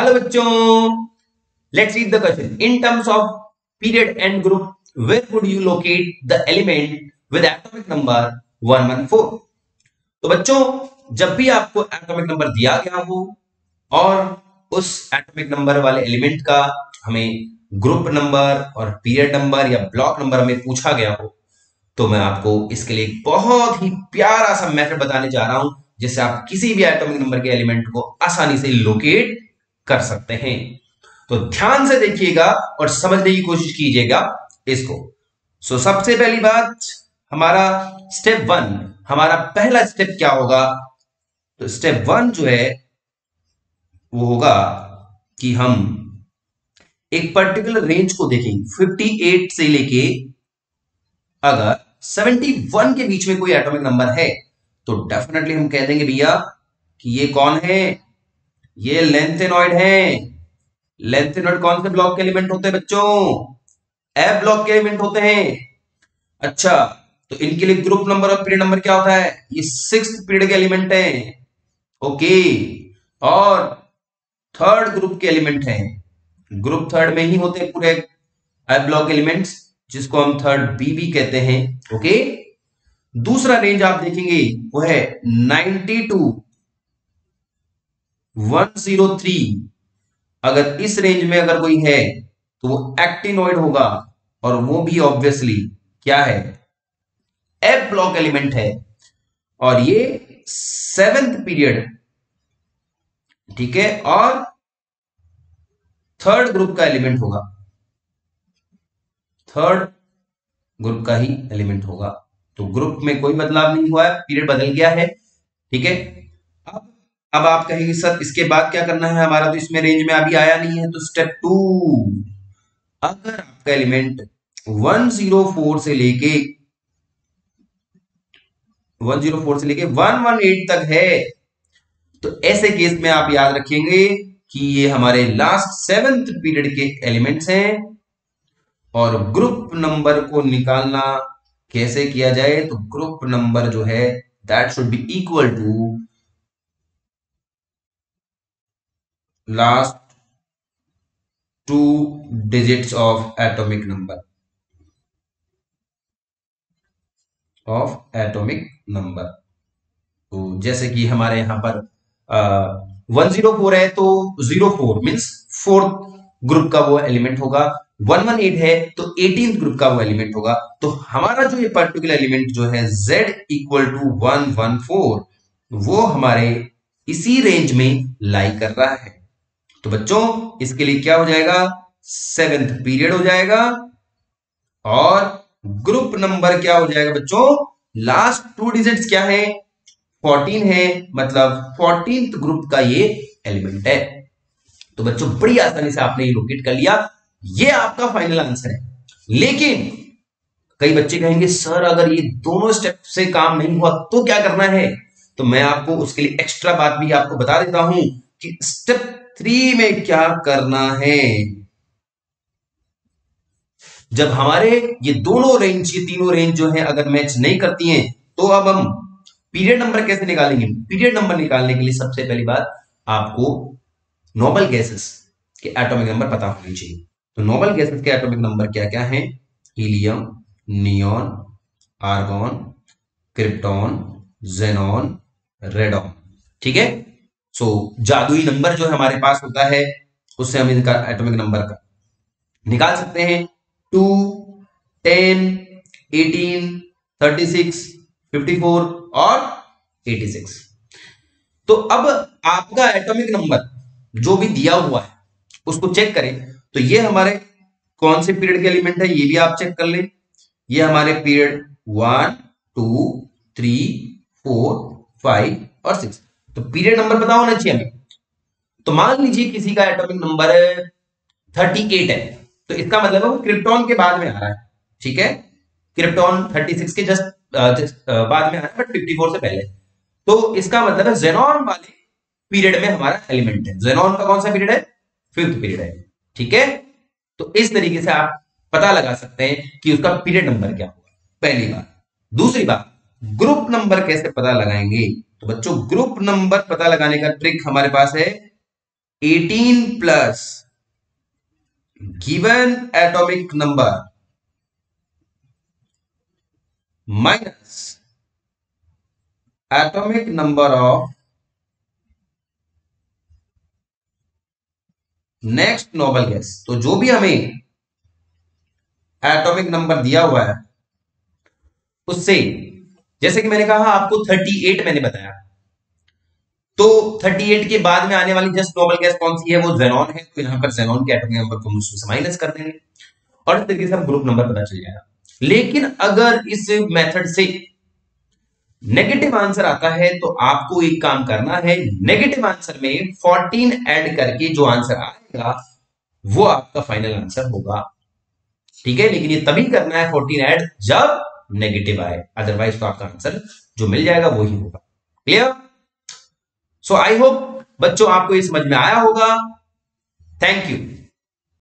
Hello बच्चों, let's read the question. In terms of period and group, where would you locate the element with atomic number 114? तो बच्चों, जब भी आपको atomic number दिया गया हो और उस एटॉमिक नंबर वाले एलिमेंट का हमें ग्रुप नंबर और पीरियड नंबर या ब्लॉक नंबर हमें पूछा गया हो, तो मैं आपको इसके लिए बहुत ही प्यारा सा मेथड बताने जा रहा हूं, जिससे आप किसी भी एटॉमिक नंबर के एलिमेंट को आसानी से लोकेट कर सकते हैं. तो ध्यान से देखिएगा और समझने की कोशिश कीजिएगा इसको. सबसे पहली बात, हमारा स्टेप 1, हमारा पहला स्टेप क्या होगा? तो स्टेप 1 जो है वो होगा कि हम एक पर्टिकुलर रेंज को देखेंगे. 58 से लेके अगर 71 के बीच में कोई एटॉमिक नंबर है तो डेफिनेटली हम कह देंगे भैया कि ये कौन है, ये लेंथेनॉइड है. लेंथेनॉइड कौन से ब्लॉक के एलिमेंट होते हैं बच्चों? एफ ब्लॉक के एलिमेंट होते हैं. अच्छा, तो इनके लिए ग्रुप नंबर और पीरियड नंबर क्या होता है? ये 6th पीरियड के एलिमेंट है. ओके, और थर्ड ग्रुप के एलिमेंट है. ग्रुप थर्ड में ही होते हैं पूरे एफ ब्लॉक एलिमेंट्स, जिसको हम थर्ड बी भी कहते हैं. ओके, दूसरा रेंज आप देखेंगे वो है 90 to 103. अगर इस रेंज में अगर कोई है तो वो एक्टिनॉइड होगा, और वो भी ऑब्वियसली क्या है? एफ ब्लॉक एलिमेंट है, और ये 7th पीरियड, ठीक है, और थर्ड ग्रुप का एलिमेंट होगा. थर्ड ग्रुप का ही एलिमेंट होगा. तो ग्रुप में कोई बदलाव नहीं हुआ है, पीरियड बदल गया है. ठीक है, अब आप कहेंगे सर इसके बाद क्या करना है हमारा? तो इसमें रेंज में अभी आया नहीं है. तो स्टेप 2, अगर आपका एलिमेंट 104 से लेके 118 तक है, तो ऐसे केस में आप याद रखेंगे कि ये हमारे लास्ट 7th पीरियड के एलिमेंट्स हैं. और ग्रुप नंबर को निकालना कैसे किया जाए? तो ग्रुप नंबर जो है that should be equal to last 2 digits of atomic number तो जैसे कि हमारे यहां पर 104 है तो 04 मींस 4th ग्रुप का वो एलिमेंट होगा. 118 है तो 18th ग्रुप का वो एलिमेंट होगा. तो हमारा जो ये पर्टिकुलर एलिमेंट जो है Z इक्वल टू 114, वो हमारे इसी रेंज में लाई कर रहा है. तो बच्चों, इसके लिए क्या हो जाएगा? 7th पीरियड हो जाएगा, और ग्रुप नंबर क्या हो जाएगा बच्चों? लास्ट 2 डिजिट्स क्या है? 14 है, मतलब 14th ग्रुप का ये एलिमेंट है. तो बच्चों, बड़ी आसानी से आपने ये लोकेट कर लिया. ये आपका फाइनल आंसर है. लेकिन कई बच्चे कहेंगे सर अगर ये दोनों स्टेप से काम नहीं हुआ तो क्या करना है? तो मैं आपको उसके लिए एक्स्ट्रा बात भी आपको बता देता हूं कि स्टेप 3 में क्या करना है. जब हमारे ये दोनों रेंज, ये तीनों रेंज जो है अगर मैच नहीं करती हैं, तो अब हम पीरियड नंबर कैसे निकालेंगे? पीरियड नंबर निकालने के लिए सबसे पहली बात आपको नोबल गैसेस के एटॉमिक नंबर पता होने चाहिए. तो नोबल गैसेस के एटॉमिक नंबर क्या क्या हैं? Helium, neon, argon, krypton, xenon, radon. ठीक है, जादुई नंबर जो हमारे पास होता है उससे हम इनका एटॉमिक नंबर का निकाल सकते हैं. 2, 10, 18, 36, 54 और 86. तो अब आपका एटॉमिक नंबर जो भी दिया हुआ है उसको चेक करें. तो ये हमारे कौन से पीरियड के एलिमेंट है ये भी आप चेक कर लें. ये हमारे पीरियड 1, 2, 3, 4, 5 और 6. तो पीरियड नंबर पता होना चाहिए हमें. तो मान लीजिए किसी का एटॉमिक नंबर 38 है, तो इसका मतलब है वो क्रिप्टॉन के बाद में आ रहा है. ठीक है, क्रिप्टॉन 36 के जस्ट बाद में आ रहा है, बट 54 से पहले. तो इसका मतलब है जेनॉन वाले पीरियड में हमारा एलिमेंट है. जेनॉन का कौन सा पीरियड है? 5th पीरियड है. ठीक है, तो इस तरीके से आप पता लगा सकते हैं कि उसका पीरियड नंबर क्या होगा. पहली बात. दूसरी बात, ग्रुप नंबर कैसे पता लगाएंगे? तो बच्चों, ग्रुप नंबर पता लगाने का ट्रिक हमारे पास है 18 plus given atomic number minus atomic number of next noble gas. तो जो भी हमें एटॉमिक नंबर दिया हुआ है उससे, जैसे कि मैंने कहा आपको 38 मैंने बताया, तो 38 के बाद में आने वाली जस्ट नोबल गैस कौन सी है, वो जेनॉन है। तो यहां पर जेनॉन के एटॉमिक नंबर को हम उसमें से माइनस कर देंगे और इस तरीके से हम ग्रुप नंबर पता चल जाएगा। लेकिन अगर इस मेथड से नेगेटिव आंसर आता है तो आपको एक काम करना है, नेगेटिव आंसर में 14 ऐड करके जो आंसर आएगा वो आपका फाइनल आंसर होगा। ठीक है, लेकिन ये तभी करना है 14 ऐड जब नेगेटिव आए, अदरवाइज तो आपका आंसर जो मिल जाएगा वो ही होगा। क्लियर? सो आई होप बच्चों आपको ये समझ में आया होगा। Thank you.